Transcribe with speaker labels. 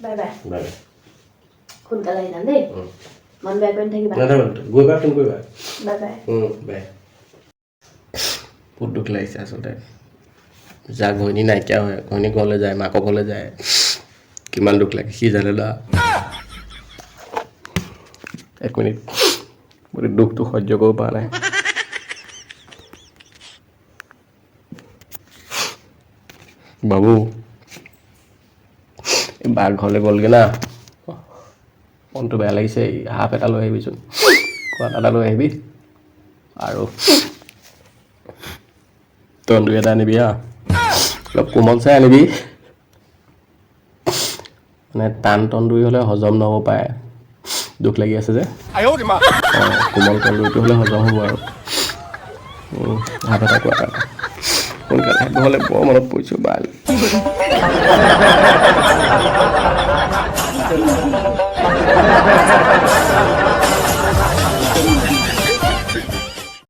Speaker 1: bye bye
Speaker 2: bye
Speaker 1: সোনকালে আহিবা দেই মন বেয়া কৰি থাকিবা
Speaker 2: গৈ বাই ফোন কৰিবা
Speaker 1: বাই বাই
Speaker 2: বাই বহুত দুখ লাগিছে আচলতে যা ঘৈণী নাইকিয়া হয় ঘৈণী ঘৰলৈ যায় মাকৰ ঘৰলৈ যায় কিমান দুখ লাগে সি জানে না এক মিনিট গোটেই দুখটো সহ্য কৰিব পৰা নাই বাবু এই বাঘ ঘৰলৈ গ'লগৈ না মনটো বেয়া লাগিছে হাফ এটা লৈ আহিবিচোন কোৱাত এটা লৈ আহিবি আৰু তন্দুৰী এটা আনিবি হা অলপ কোমল চাই আনিবি মানে টান তন্দুৰী হ'লে হজম নহ'ব পাৰে দুখ লাগি আছে যে কোমল তন্দুৰীটো হ'লে হজম হ'ব আৰু হাফ এটা কোৱা সোনকালে নহ'লে বৰ মনত পৰিছোঁ বাল